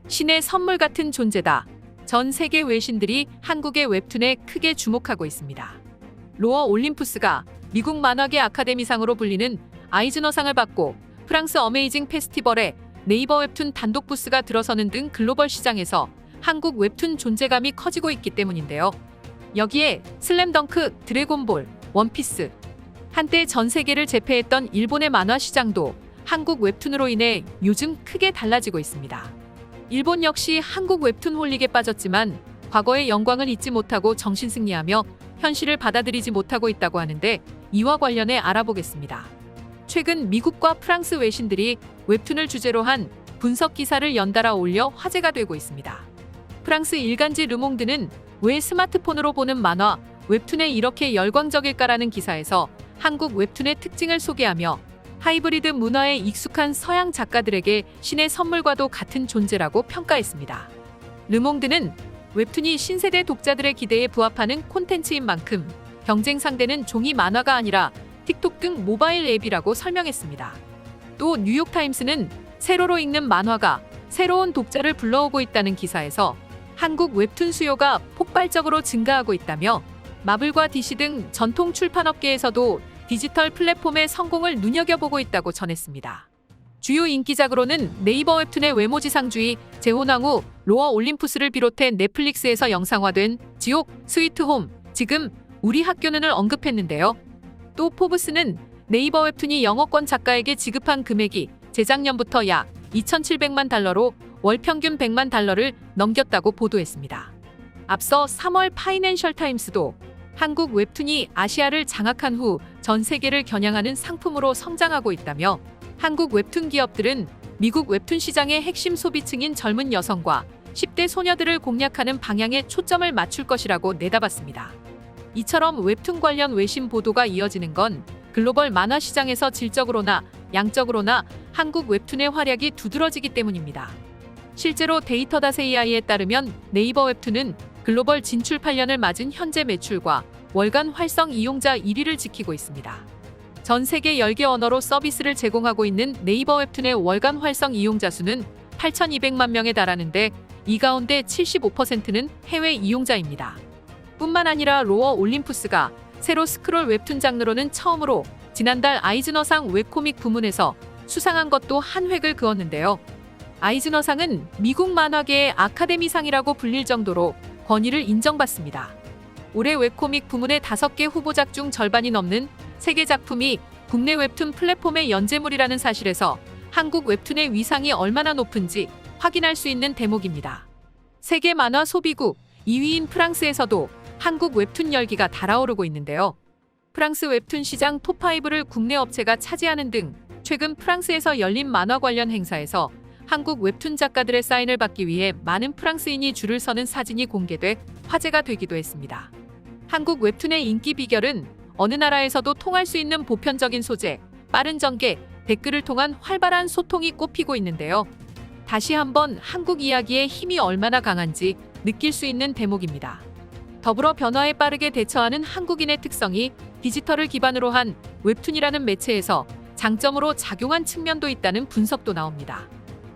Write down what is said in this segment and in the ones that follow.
신의 선물 같은 존재다. 전 세계 외신들이 한국의 웹툰에 크게 주목하고 있습니다. 로어 올림푸스가 미국 만화계 아카데미상으로 불리는 아이즈너상을 받고 프랑스 어메이징 페스티벌에 네이버 웹툰 단독 부스가 들어서는 등 글로벌 시장에서 한국 웹툰 존재감이 커지고 있기 때문인데요. 여기에 슬램덩크, 드래곤볼, 원피스, 한때 전 세계를 제패했던 일본의 만화 시장도 한국 웹툰으로 인해 요즘 크게 달라지고 있습니다. 일본 역시 한국 웹툰 홀릭에 빠졌지만 과거의 영광을 잊지 못하고 정신승리하며 현실을 받아들이지 못하고 있다고 하는데, 이와 관련해 알아보겠습니다. 최근 미국과 프랑스 외신들이 웹툰을 주제로 한 분석 기사를 연달아 올려 화제가 되고 있습니다. 프랑스 일간지 르몽드는 왜 스마트폰으로 보는 만화, 웹툰에 이렇게 열광적일까라는 기사에서 한국 웹툰의 특징을 소개하며 하이브리드 문화에 익숙한 서양 작가들에게 신의 선물과도 같은 존재라고 평가했습니다. 르몽드는 웹툰이 신세대 독자들의 기대에 부합하는 콘텐츠인 만큼 경쟁 상대는 종이 만화가 아니라 틱톡 등 모바일 앱이라고 설명했습니다. 또 뉴욕타임스는 세로로 읽는 만화가 새로운 독자를 불러오고 있다는 기사에서 한국 웹툰 수요가 폭발적으로 증가하고 있다며 마블과 DC 등 전통 출판업계에서도 디지털 플랫폼의 성공을 눈여겨보고 있다고 전했습니다. 주요 인기작으로는 네이버 웹툰의 외모지상주의, 재혼왕후, 로어 올림푸스를 비롯해 넷플릭스에서 영상화된 지옥, 스위트홈, 지금 우리 학교는을 언급했는데요. 또 포브스는 네이버 웹툰이 영어권 작가에게 지급한 금액이 재작년부터 약 2,700만 달러로 월 평균 100만 달러를 넘겼다고 보도했습니다. 앞서 3월 파이낸셜 타임스도 한국 웹툰이 아시아를 장악한 후 전 세계를 겨냥하는 상품으로 성장하고 있다며, 한국 웹툰 기업들은 미국 웹툰 시장의 핵심 소비층인 젊은 여성과 10대 소녀들을 공략하는 방향에 초점을 맞출 것이라고 내다봤습니다. 이처럼 웹툰 관련 외신 보도가 이어지는 건 글로벌 만화 시장에서 질적으로나 양적으로나 한국 웹툰의 활약이 두드러지기 때문입니다. 실제로 데이터닷AI에 따르면 네이버 웹툰은 글로벌 진출 8년을 맞은 현재 매출과 월간 활성 이용자 1위를 지키고 있습니다. 전 세계 10개 언어로 서비스를 제공하고 있는 네이버 웹툰의 월간 활성 이용자 수는 8,200만 명에 달하는데, 이 가운데 75%는 해외 이용자입니다. 뿐만 아니라 로어 올림푸스가 세로 스크롤 웹툰 장르로는 처음으로 지난달 아이즈너상 웹코믹 부문에서 수상한 것도 한 획을 그었는데요. 아이즈너상은 미국 만화계의 아카데미상이라고 불릴 정도로 권위를 인정받습니다. 올해 웹코믹 부문의 5개 후보작 중 절반이 넘는 3개 작품이 국내 웹툰 플랫폼의 연재물이라는 사실에서 한국 웹툰의 위상이 얼마나 높은지 확인할 수 있는 대목입니다. 세계 만화 소비국 2위인 프랑스에서도 한국 웹툰 열기가 달아오르고 있는데요. 프랑스 웹툰 시장 톱5를 국내 업체가 차지하는 등 최근 프랑스에서 열린 만화 관련 행사에서 한국 웹툰 작가들의 사인을 받기 위해 많은 프랑스인이 줄을 서는 사진이 공개돼 화제가 되기도 했습니다. 한국 웹툰의 인기 비결은 어느 나라에서도 통할 수 있는 보편적인 소재, 빠른 전개, 댓글을 통한 활발한 소통이 꼽히고 있는데요. 다시 한번 한국 이야기의 힘이 얼마나 강한지 느낄 수 있는 대목입니다. 더불어 변화에 빠르게 대처하는 한국인의 특성이 디지털을 기반으로 한 웹툰이라는 매체에서 장점으로 작용한 측면도 있다는 분석도 나옵니다.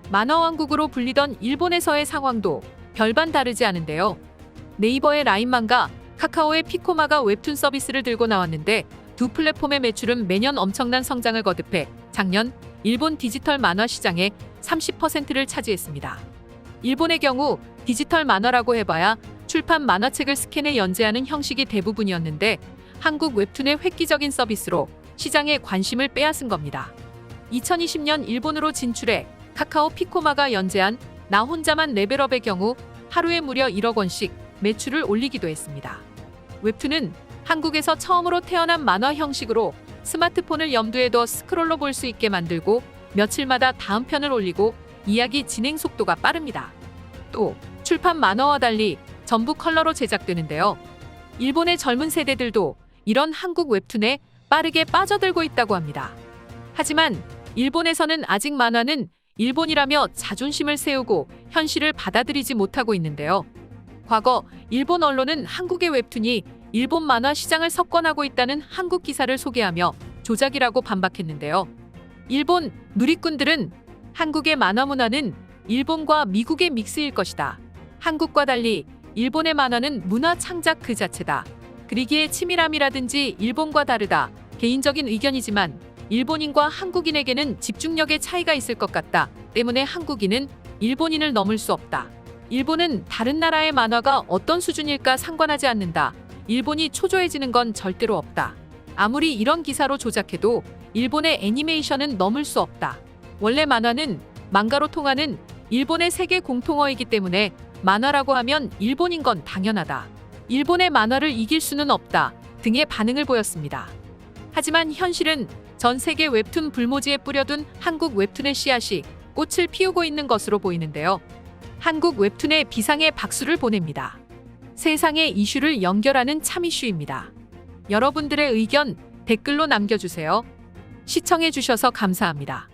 만화왕국으로 불리던 일본에서의 상황도 별반 다르지 않은데요. 네이버의 라인만가, 카카오의 피코마가 웹툰 서비스를 들고 나왔는데 두 플랫폼의 매출은 매년 엄청난 성장을 거듭해 작년 일본 디지털 만화 시장의 30%를 차지했습니다. 일본의 경우 디지털 만화라고 해봐야 출판 만화책을 스캔해 연재하는 형식이 대부분이었는데, 한국 웹툰의 획기적인 서비스로 시장의 관심을 빼앗은 겁니다. 2020년 일본으로 진출해 카카오 피코마가 연재한 나 혼자만 레벨업의 경우 하루에 무려 1억 원씩 매출을 올리기도 했습니다. 웹툰은 한국에서 처음으로 태어난 만화 형식으로 스마트폰을 염두에 둬 스크롤로 볼 수 있게 만들고 며칠마다 다음 편을 올리고 이야기 진행 속도가 빠릅니다. 또 출판 만화와 달리 전부 컬러로 제작되는데요. 일본의 젊은 세대들도 이런 한국 웹툰에 빠르게 빠져들고 있다고 합니다. 하지만 일본에서는 아직 만화는 일본이라며 자존심을 세우고 현실을 받아들이지 못하고 있는데요. 과거 일본 언론은 한국의 웹툰이 일본 만화 시장을 석권하고 있다는 한국 기사를 소개하며 조작이라고 반박했는데요. 일본 누리꾼들은 한국의 만화 문화는 일본과 미국의 믹스일 것이다. 한국과 달리 일본의 만화는 문화 창작 그 자체다. 그리기에 치밀함이라든지 일본과 다르다. 개인적인 의견이지만 일본인과 한국인에게는 집중력의 차이가 있을 것 같다. 때문에 한국인은 일본인을 넘을 수 없다. 일본은 다른 나라의 만화가 어떤 수준일까 상관하지 않는다. 일본이 초조해지는 건 절대로 없다. 아무리 이런 기사로 조작해도 일본의 애니메이션은 넘을 수 없다. 원래 만화는 망가로 통하는 일본의 세계 공통어이기 때문에 만화라고 하면 일본인 건 당연하다. 일본의 만화를 이길 수는 없다 등의 반응을 보였습니다. 하지만 현실은 전 세계 웹툰 불모지에 뿌려둔 한국 웹툰의 씨앗이 꽃을 피우고 있는 것으로 보이는데요. 한국 웹툰의 비상의 박수를 보냅니다. 세상의 이슈를 연결하는 참 이슈입니다. 여러분들의 의견 댓글로 남겨주세요. 시청해주셔서 감사합니다.